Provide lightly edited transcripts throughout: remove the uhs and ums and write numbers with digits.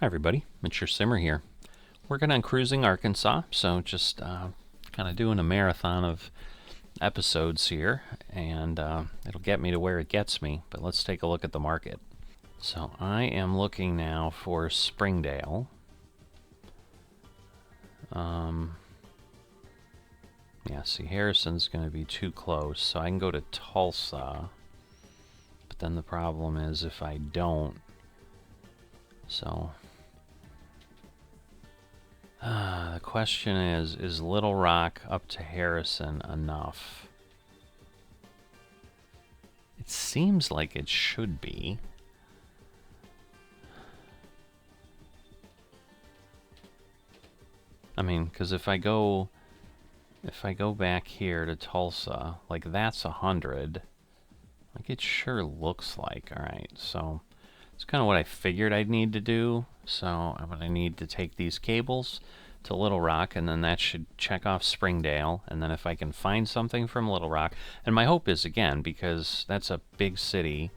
Hi everybody, it's your Simmer here. Working on Cruising Arkansas, so just kind of doing a marathon of episodes here, and it'll get me to where it gets me, but let's take a look at the market. So I am looking now for Springdale. Yeah, see, Harrison's going to be too close, so I can go to Tulsa, but then the problem is if I don't, so... the question is Little Rock up to Harrison enough? It seems like it should be. I mean, because if I go back here to Tulsa, like that's 100. Like it sure looks like. All right, so it's kind of what I figured I'd need to do. So I'm gonna need to take these cables to Little Rock, and then that should check off Springdale, and then if I can find something from Little Rock, and my hope is, again, because that's a big city,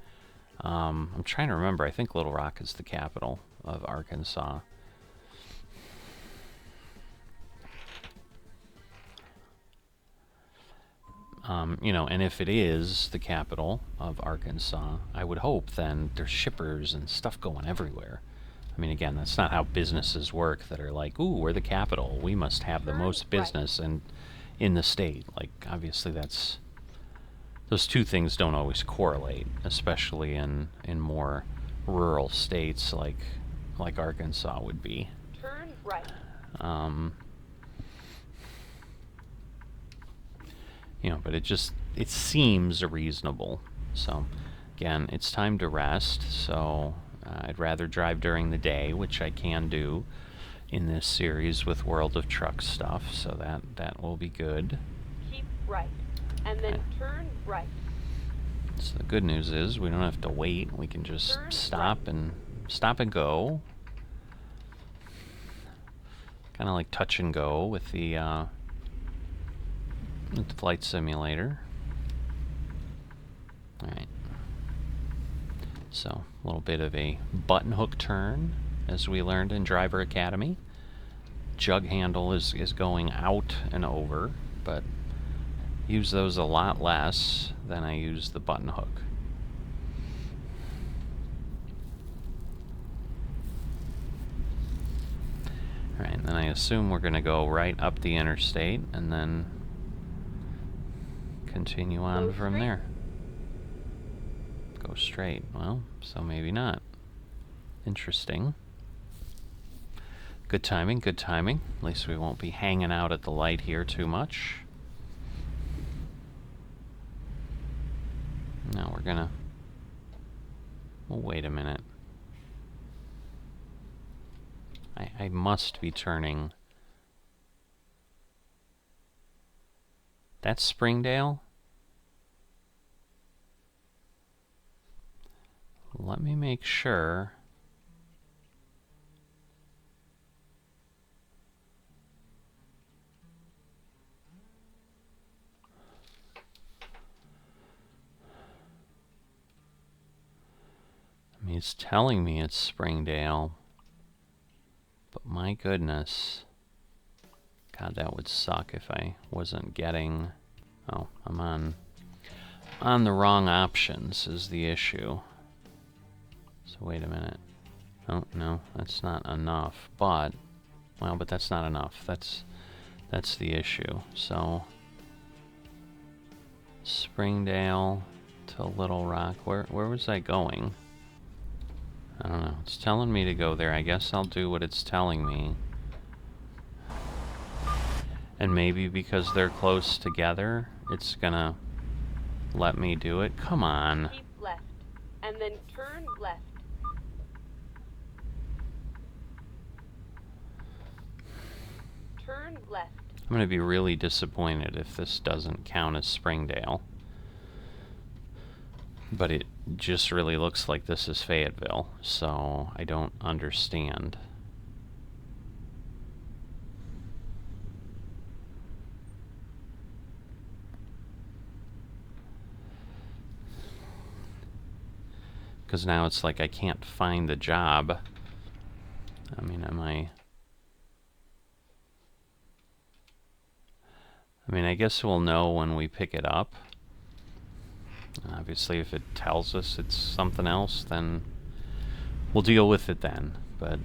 I'm trying to remember, I think Little Rock is the capital of Arkansas. You know, and if it is the capital of Arkansas, I would hope then there's shippers and stuff going everywhere. I mean, again, that's not how businesses work that are like, ooh, we're the capital, we must have the most business in the state. Like, obviously that's... Those two things don't always correlate, especially in more rural states like Arkansas would be. Turn right. You know, but it seems reasonable. So, again, it's time to rest, so I'd rather drive during the day, which I can do in this series with World of Truck stuff, so that will be good. Keep right, and then turn right. So the good news is we don't have to wait. We can just stop and go. Kind of like touch and go with the flight simulator. Alright. So, a little bit of a button hook turn, as we learned in Driver Academy. Jug handle is going out and over, but use those a lot less than I use the button hook. Alright, then I assume we're going to go right up the interstate and then continue on from there. Go straight. Well, so maybe not. Interesting. Good timing, good timing. At least we won't be hanging out at the light here too much. Now we're gonna... Well, wait a minute. I must be turning... That's Springdale? Let me make sure. I mean, it's telling me it's Springdale, but my goodness. God, that would suck if I wasn't getting... Oh, I'm on the wrong options is the issue. So wait a minute. Oh, no, that's not enough. But, well, but that's not enough. That's the issue. So, Springdale to Little Rock. Where was I going? I don't know. It's telling me to go there. I guess I'll do what it's telling me. And maybe because they're close together, it's gonna let me do it. Come on. Keep left, and then turn left. Turn left. I'm gonna be really disappointed if this doesn't count as Springdale. But it just really looks like this is Fayetteville, so I don't understand. Because now it's like I can't find the job I mean, I guess we'll know when we pick it up. Obviously, if it tells us it's something else, then we'll deal with it then. But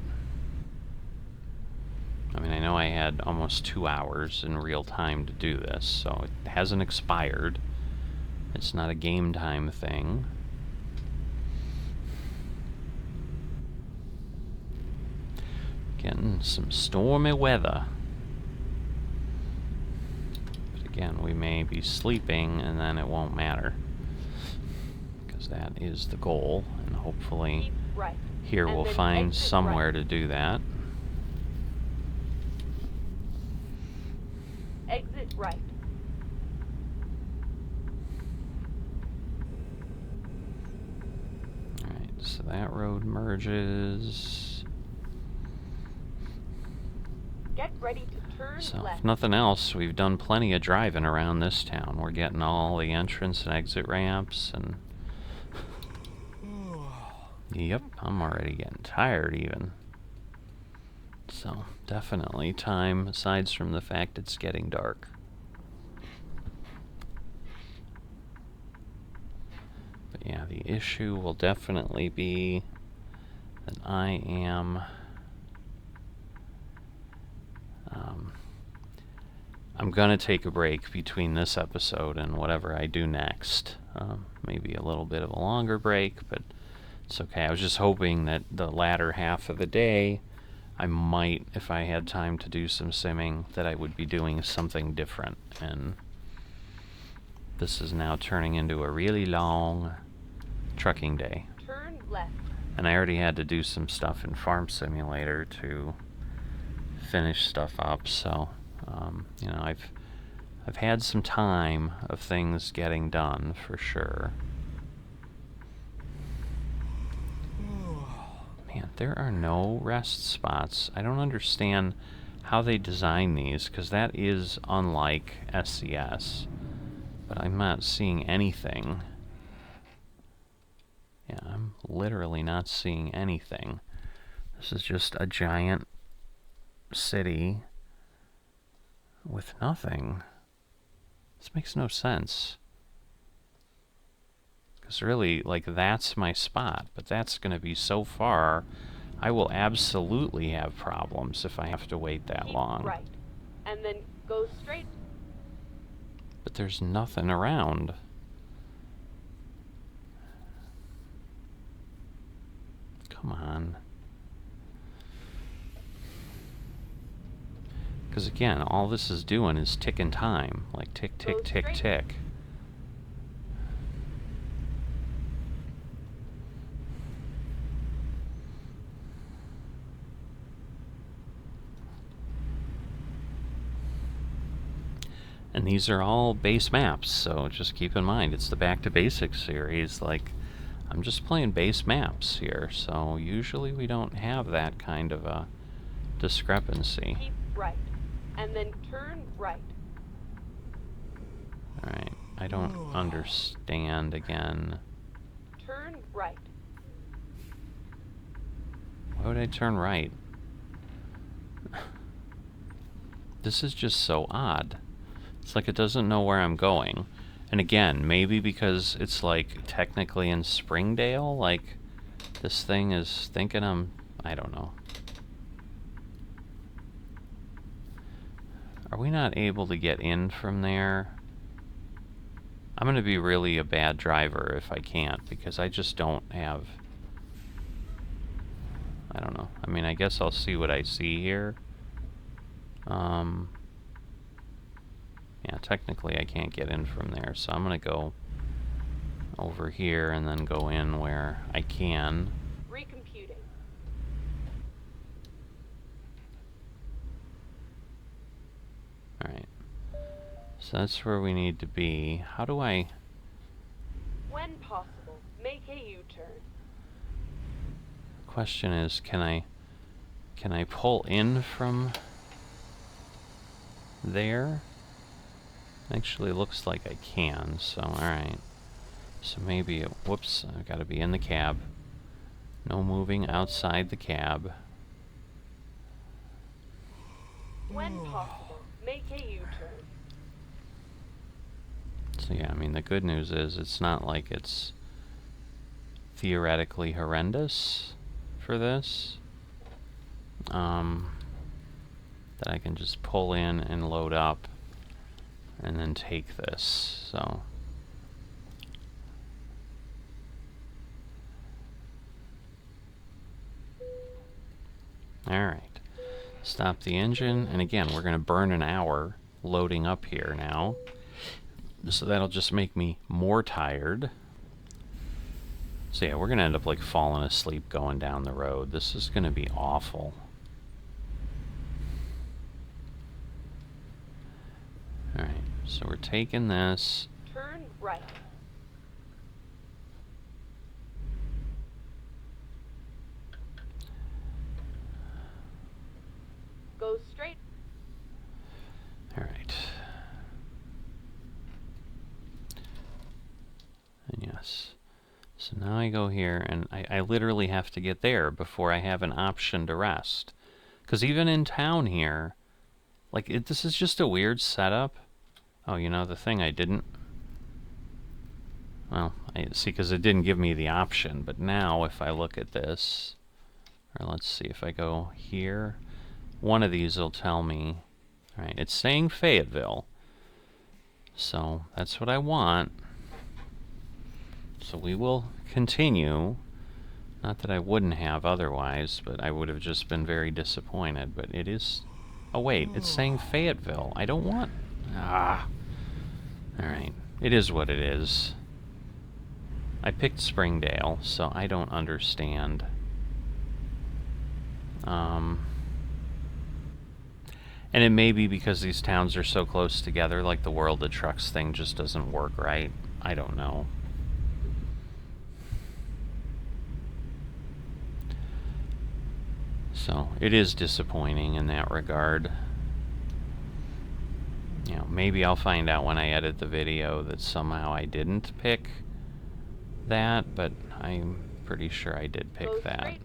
I mean, I know I had almost 2 hours in real time to do this, so it hasn't expired. It's not a game time thing. Getting some stormy weather. But again, we may be sleeping and then it won't matter. Because that is the goal, and hopefully Right. here And we'll then find exit somewhere right. to do that. Exit right. Alright, so that road merges. Get ready to turn So, left. if nothing else, we've done plenty of driving around this town. We're getting all the entrance and exit ramps, and yep, I'm already getting tired even. So, definitely time, aside from the fact it's getting dark. But yeah, the issue will definitely be that I'm gonna take a break between this episode and whatever I do next. Maybe a little bit of a longer break, but it's okay. I was just hoping that the latter half of the day, I might, if I had time to do some simming, that I would be doing something different. And this is now turning into a really long trucking day. Turn left. And I already had to do some stuff in Farm Simulator to finish stuff up, so you know, I've had some time of things getting done for sure. Man, there are no rest spots. I don't understand how they design these, because that is unlike SCS, but I'm not seeing anything. Yeah, I'm literally not seeing anything. This is just a giant city with nothing. This makes no sense. Because really, like, that's my spot, but that's going to be so far, I will absolutely have problems if I have to wait that Keep long. right. And then go straight. But there's nothing around. Come on. Because again, all this is doing is ticking time. Like tick, tick, Go tick, straight. tick. And these are all base maps, so just keep in mind, it's the Back to Basics series. Like, I'm just playing base maps here, so usually we don't have that kind of a discrepancy. Keep right. And then turn right. Alright, I don't understand again. Turn right. Why would I turn right? This is just so odd. It's like it doesn't know where I'm going. And again, maybe because it's like technically in Springdale, like this thing is thinking I don't know. Are we not able to get in from there? I'm going to be really a bad driver if I can't, because I just don't have... I don't know. I mean, I guess I'll see what I see here. Yeah, technically I can't get in from there, so I'm going to go over here and then go in where I can. Recomputing. Alright. So that's where we need to be. How do I... When possible, make a U-turn. Question is, can I pull in from there? Actually looks like I can, so alright. So maybe, whoops, I've got to be in the cab. No moving outside the cab. When possible, make a U-turn. So yeah, I mean, the good news is it's not like it's theoretically horrendous for this. That I can just pull in and load up and then take this, so. Alright. Stop the engine, and again, we're going to burn an hour loading up here now. So that'll just make me more tired. So yeah, we're going to end up like falling asleep going down the road. This is going to be awful. Alright, so we're taking this. Turn right. Go straight. Alright. And yes. So now I go here, and I literally have to get there before I have an option to rest. Because even in town here, like, this is just a weird setup. Oh, you know, the thing I didn't... Well, I see, because it didn't give me the option. But now, if I look at this... Or let's see, if I go here... One of these will tell me... Alright, it's saying Fayetteville. So, that's what I want. So we will continue. Not that I wouldn't have otherwise, but I would have just been very disappointed. But it is... Oh wait, it's saying Fayetteville. I don't want... Ah. Alright, it is what it is. I picked Springdale, so I don't understand. And it may be because these towns are so close together, like the World of Trucks thing just doesn't work right. I don't know. So, it is disappointing in that regard. You know, maybe I'll find out when I edit the video that somehow I didn't pick that, but I'm pretty sure I did pick that. Straight.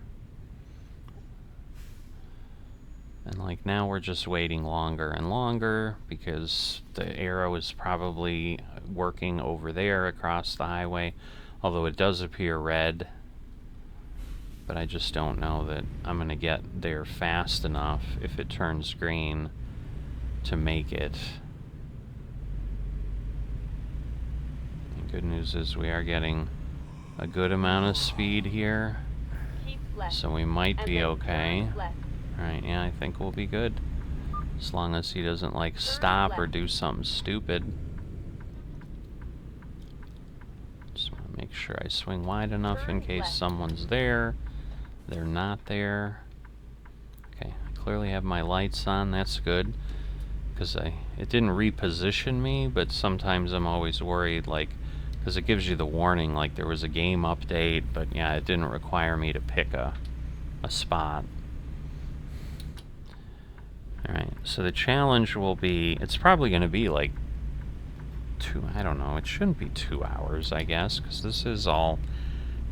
And like now we're just waiting longer and longer because the arrow is probably working over there across the highway, although it does appear red. But I just don't know that I'm going to get there fast enough if it turns green to make it. The good news is we are getting a good amount of speed here, Keep left. so we might And be then okay. turn left. Alright, yeah, I think we'll be good. As long as he doesn't, like, stop or do something stupid. Just want to make sure I swing wide enough in Turn case left. someone's there. They're not there. Okay, I clearly have my lights on, that's good. Because it didn't reposition me, but sometimes I'm always worried, like, because it gives you the warning, like there was a game update, but yeah, it didn't require me to pick a spot. Alright, so the challenge will be, it's probably going to be like I don't know, it shouldn't be 2 hours, I guess, because this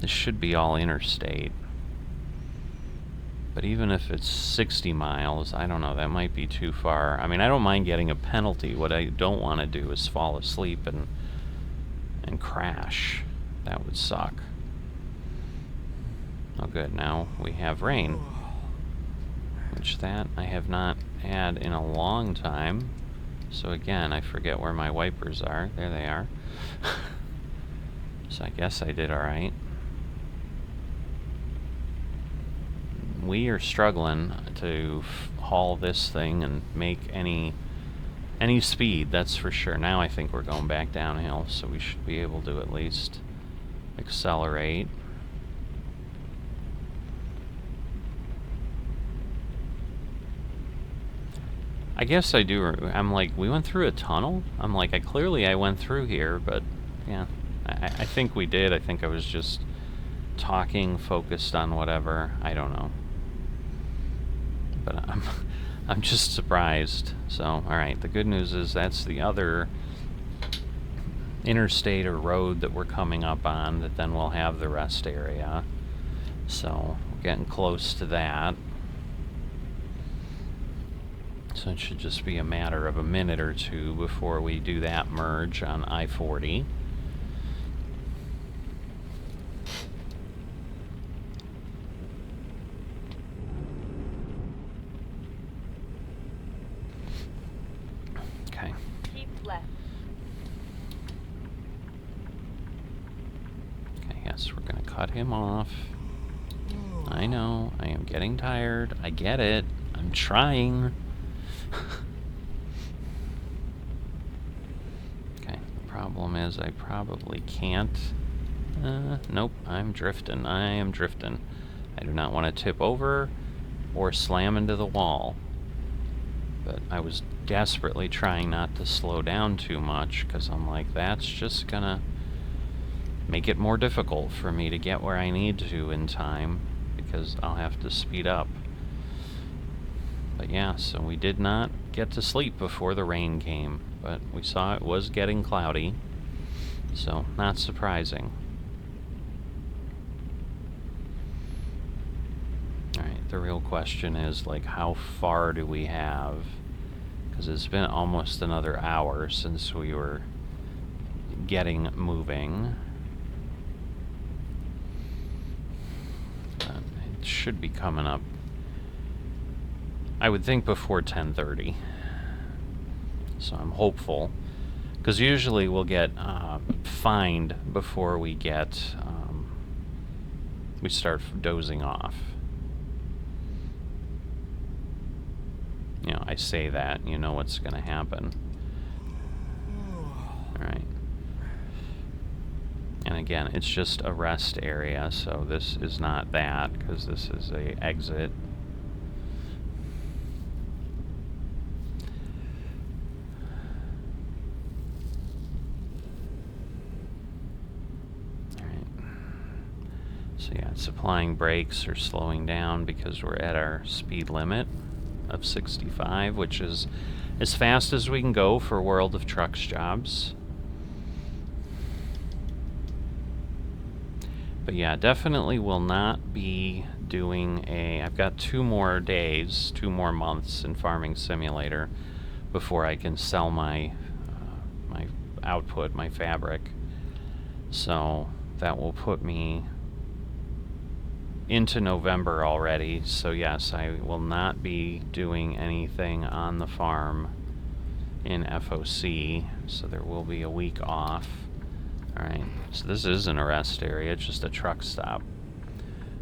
should be all interstate. But even if it's 60 miles, I don't know, that might be too far. I mean, I don't mind getting a penalty. What I don't want to do is fall asleep and crash. That would suck. Oh good, now we have rain. Which that I have not had in a long time. So again, I forget where my wipers are. There they are. So I guess I did alright. We are struggling to haul this thing and make any speed, that's for sure. Now I think we're going back downhill, so we should be able to at least accelerate. I guess I do. I'm like, we went through a tunnel? I'm like, I went through here, but yeah, I think we did. I think I was just talking, focused on whatever. I don't know. But I'm just surprised. So, alright, the good news is that's the other interstate or road that we're coming up on that then we'll have the rest area. So, we're getting close to that. So it should just be a matter of a minute or two before we do that merge on I-40. Okay. Keep left. Okay, yes, we're gonna cut him off. I know, I am getting tired. I get it. I'm trying. Okay, the problem is I probably can't. Nope, I'm drifting. I am drifting. I do not want to tip over or slam into the wall. But I was desperately trying not to slow down too much, because I'm like, that's just gonna make it more difficult for me to get where I need to in time, because I'll have to speed up. But yeah, so we did not get to sleep before the rain came, but we saw it was getting cloudy, so not surprising. Alright, the real question is, like, how far do we have? Because it's been almost another hour since we were getting moving. But it should be coming up, I would think, before 10:30. So I'm hopeful. Because usually we'll get fined before we get, we start dozing off. You know, I say that, you know what's going to happen. Alright. And again, it's just a rest area, so this is not that, because this is a exit. Alright. So yeah, it's applying brakes or slowing down because we're at our speed limit of 65, which is as fast as we can go for World of Trucks jobs. But yeah, definitely will not be doing a... I've got 2 more days, 2 more months in Farming Simulator before I can sell my my output, my fabric. So that will put me into November already. So yes, I will not be doing anything on the farm in FOC. So there will be a week off. Alright, so this isn't a rest area, it's just a truck stop.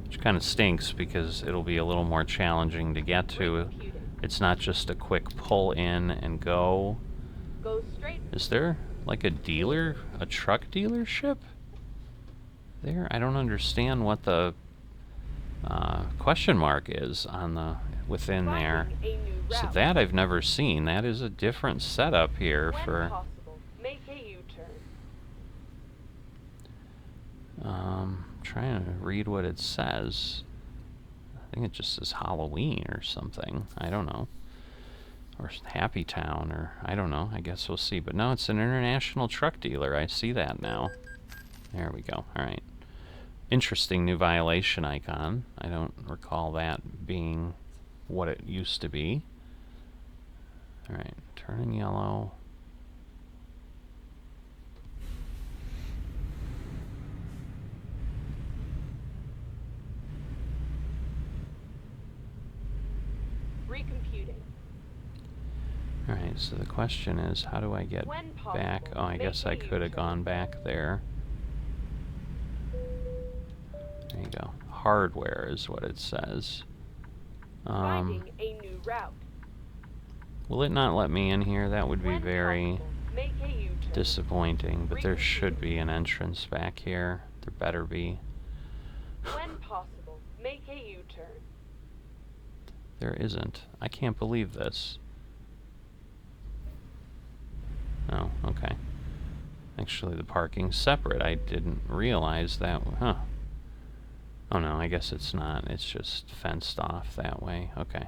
Which kind of stinks because it'll be a little more challenging to get to. It's not just a quick pull in and go. Go straight. Is there like a dealer, a truck dealership there? I don't understand what the question mark is on the within there. Finding a new So route. that I've never seen. That is a different setup here When for possible, make a U-turn. trying to read what it says. I think it just says Halloween or something. I don't know. Or Happy Town, or I don't know. I guess we'll see. But no, it's an international truck dealer. I see that now. There we go. Alright. Interesting new violation icon. I don't recall that being what it used to be. Alright, turning yellow. Recomputing. Alright, so the question is, how do I get When possible, back? Oh, I make guess a I could have U-turn. gone back there. There you go. Hardware is what it says. Finding a new route. Will it not let me in here? That would be When very possible, make a U-turn. disappointing, but there should be an entrance back here. There better be. When possible, make a U-turn. There isn't. I can't believe this. Oh, okay. Actually, the parking's separate. I didn't realize that. Huh. Oh no, I guess it's not. It's just fenced off that way. Okay.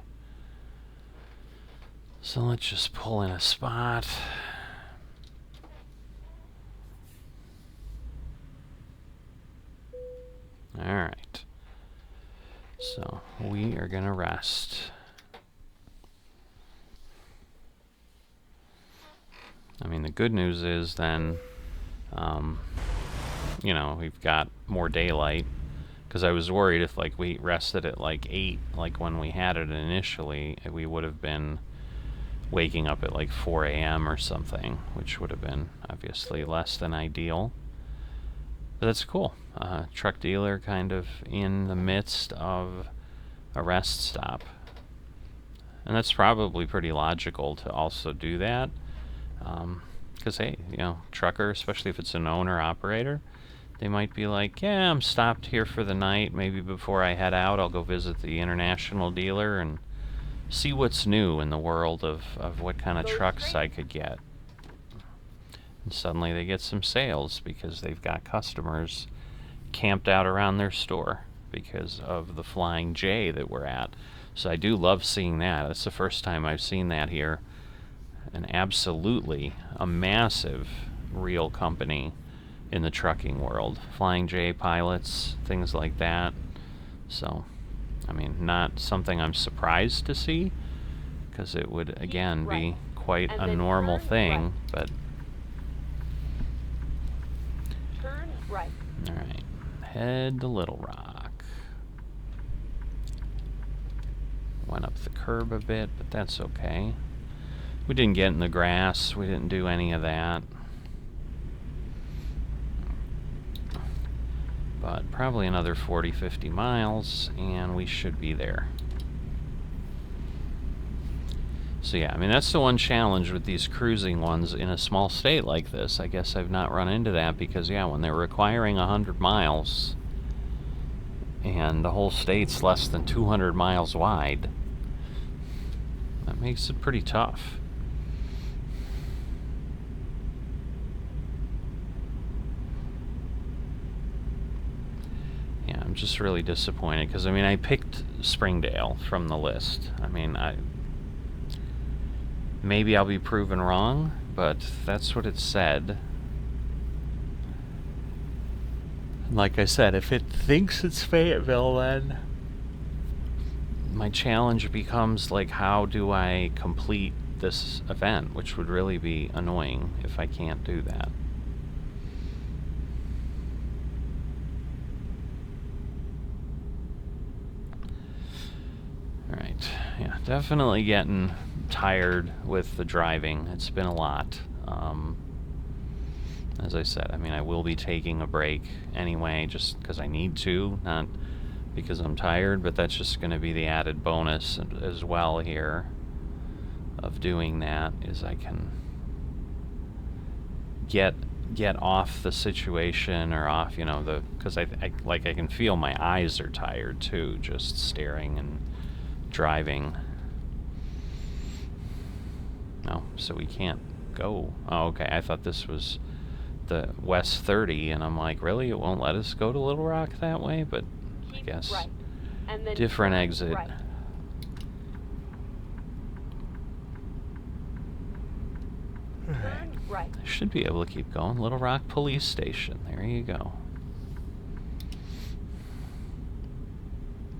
So let's just pull in a spot. Alright. So we are gonna rest. I mean, the good news is then, you know, we've got more daylight. Because I was worried if, like, we rested at, like, 8, like when we had it initially, we would have been waking up at, like, 4 a.m. or something, which would have been, obviously, less than ideal. But that's cool. Truck dealer kind of in the midst of a rest stop. And that's probably pretty logical to also do that. Because, hey, you know, trucker, especially if it's an owner-operator, they might be like, yeah, I'm stopped here for the night. Maybe before I head out, I'll go visit the international dealer and see what's new in the world of what kind of trucks I could get. And suddenly they get some sales because they've got customers camped out around their store because of the Flying J that we're at. So I do love seeing that. It's the first time I've seen that here. And absolutely a massive real company in the trucking world. Flying J pilots, things like that. So, I mean, not something I'm surprised to see, because it would, again, be quite a normal thing, but... Turn right. Alright, head to Little Rock. Went up the curb a bit, but that's okay. We didn't get in the grass, we didn't do any of that. But probably another 40-50 miles, and we should be there. So yeah, I mean, that's the one challenge with these cruising ones in a small state like this. I guess I've not run into that because, yeah, when they're requiring 100 miles, and the whole state's less than 200 miles wide, that makes it pretty tough. Yeah, I'm just really disappointed because, I mean, I picked Springdale from the list. I mean, maybe I'll be proven wrong, but that's what it said. Like I said, if it thinks it's Fayetteville, then my challenge becomes, like, how do I complete this event, which would really be annoying if I can't do that. Alright, yeah, definitely getting tired with the driving. It's been a lot. As I said, I mean, I will be taking a break anyway, just because I need to, not because I'm tired, but that's just going to be the added bonus as well here of doing that, is I can get off the situation, or off, you know, because I can feel my eyes are tired too, just staring and driving. No, so we can't go. Oh, okay, I thought this was the West 30, and I'm like, really? It won't let us go to Little Rock that way? But I guess right. And then different exit. Right. Turn right. I should be able to keep going. Little Rock Police Station. There you go.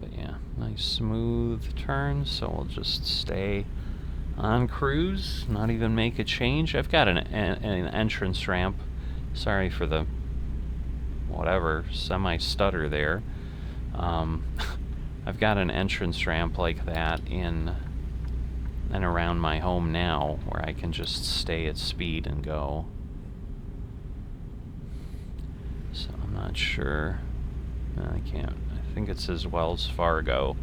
But yeah, nice smooth turn, so we'll just stay on cruise, not even make a change. I've got an entrance ramp. Sorry for the whatever semi-stutter there. I've got an entrance ramp like that in and around my home now, where I can just stay at speed and go. So I'm not sure. I can't. I think it says Wells Fargo.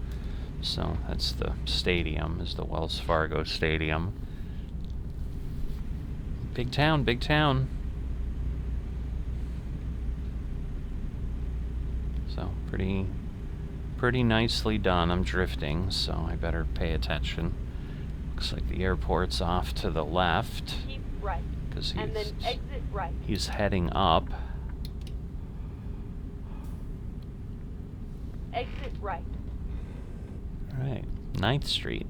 So that's the stadium, is the Wells Fargo Stadium. Big town, big town. So pretty nicely done. I'm drifting, so I better pay attention. Looks like the airport's off to the left. Keep right. Because and then exit right. He's heading up. Exit right. Alright, 9th Street.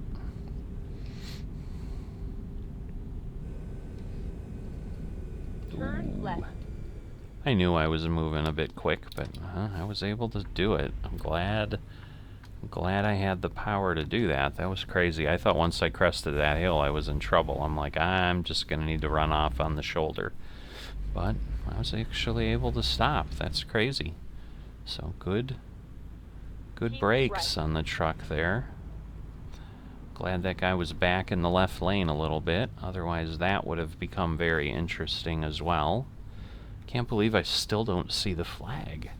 Turn left. I knew I was moving a bit quick, but I was able to do it. I'm glad Glad I had the power to do that. That was crazy. I thought once I crested that hill I was in trouble. I'm like, I'm just going to need to run off on the shoulder. But I was actually able to stop. That's crazy. So good brakes on the truck there. Glad that guy was back in the left lane a little bit. Otherwise that would have become very interesting as well. Can't believe I still don't see the flag.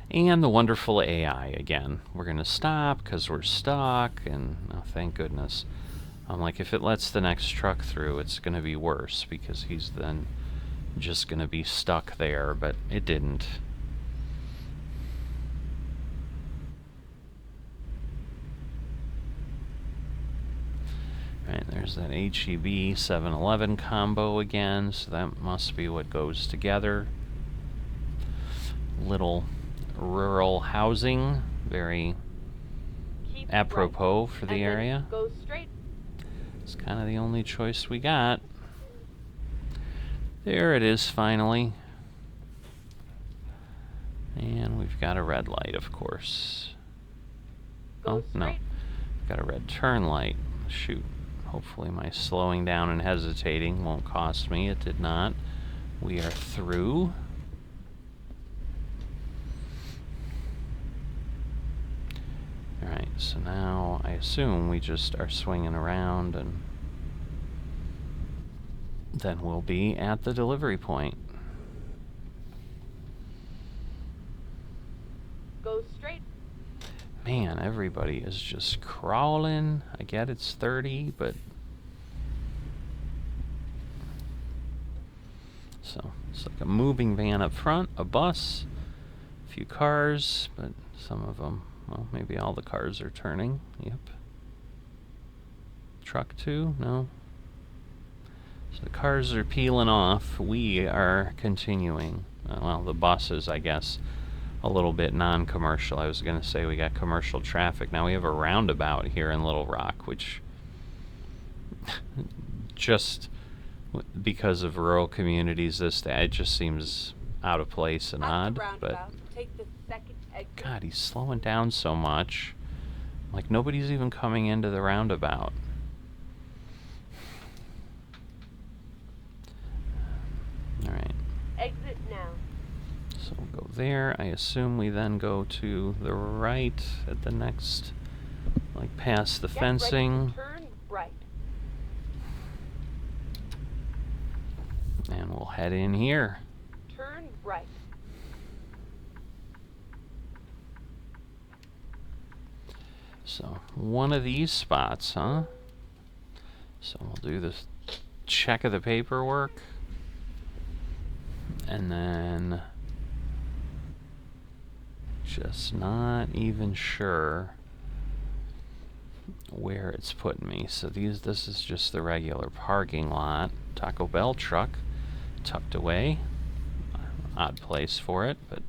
And the wonderful AI again. We're going to stop because we're stuck, and oh, thank goodness. I'm like, if it lets the next truck through, it's going to be worse because he's then just going to be stuck there, but it didn't. Right, there's that HEB 7-Eleven combo again, so that must be what goes together. Little rural housing, very apropos for the area. Go straight. It's kind of the only choice we got. There it is, finally. And we've got a red light, of course. Oh, no. Got a red turn light. Shoot. Hopefully my slowing down and hesitating won't cost me. It did not. We are through. Alright, so now I assume we just are swinging around and then we'll be at the delivery point. Go straight. Man, everybody is just crawling. I get it's 30, but... So, it's like a moving van up front, a bus, a few cars, but some of them, well, maybe all the cars are turning. Yep. Truck too? No. So the cars are peeling off. We are continuing. Well, the buses, I guess, a little bit non-commercial. I was going to say we got commercial traffic. Now we have a roundabout here in Little Rock, which just because of rural communities, it just seems out of place and odd. But Take the second exit. God, he's slowing down so much. Like nobody's even coming into the roundabout. All right. Exit now. So we'll go there. I assume we then go to the right at the next, like past the fencing. Turn right. And we'll head in here. Turn right. So one of these spots, huh? So we'll do this check of the paperwork. And then just not even sure where it's putting me. So this is just the regular parking lot. Taco Bell truck tucked away. Odd place for it, but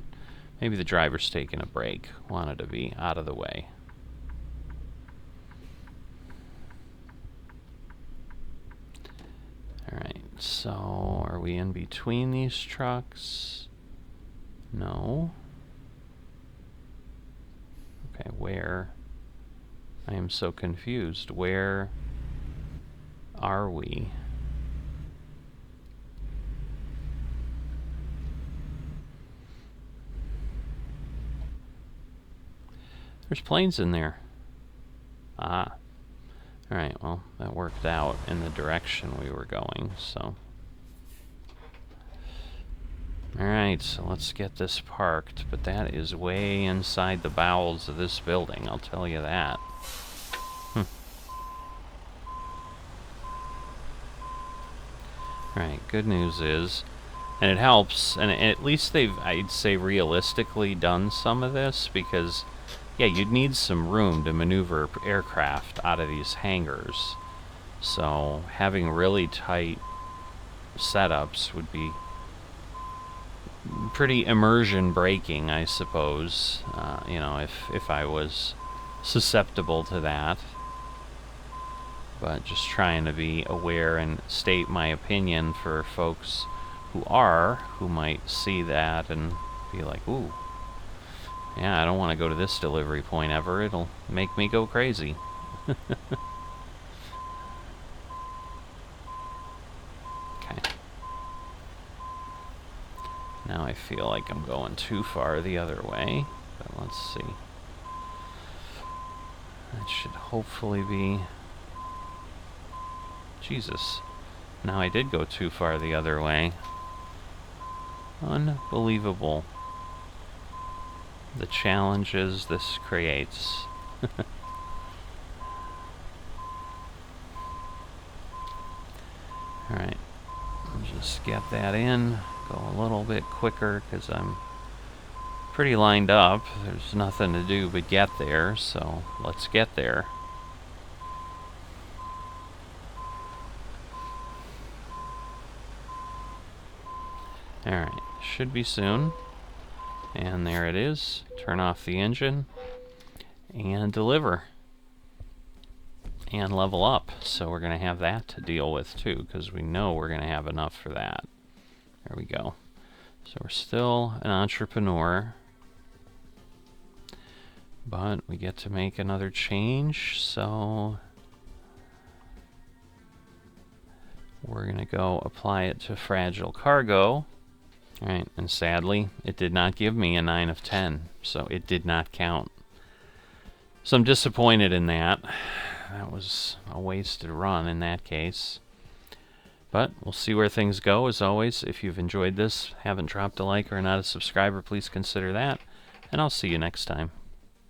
maybe the driver's taking a break. Wanted to be out of the way. Alright, so are we in between these trucks? No. Okay, where? I am so confused. Where are we? There's planes in there. Ah. Alright, well, that worked out in the direction we were going, so. Alright, so let's get this parked, but that is way inside the bowels of this building, I'll tell you that. Alright, good news is, and it helps, and at least they've, I'd say, realistically done some of this, because, yeah, you'd need some room to maneuver aircraft out of these hangars. So having really tight setups would be pretty immersion breaking, I suppose, you know, if I was susceptible to that. But just trying to be aware and state my opinion for folks who might see that and be like, ooh, Yeah, I don't want to go to this delivery point ever. It'll make me go crazy. Okay. Now I feel like I'm going too far the other way. But let's see. That should hopefully be... Jesus. Now I did go too far the other way. Unbelievable. The challenges this creates. Alright. Just get that in. Go a little bit quicker because I'm pretty lined up. There's nothing to do but get there, so let's get there. Alright, should be soon. And there it is. Turn off the engine and deliver. And level up. So we're going to have that to deal with too, because we know we're going to have enough for that. There we go. So we're still an entrepreneur. But we get to make another change, so we're going to go apply it to fragile cargo. Alright, and sadly, it did not give me a 9 of 10, so it did not count. So I'm disappointed in that. That was a wasted run in that case. But we'll see where things go. As always, if you've enjoyed this, haven't dropped a like or are not a subscriber, please consider that. And I'll see you next time.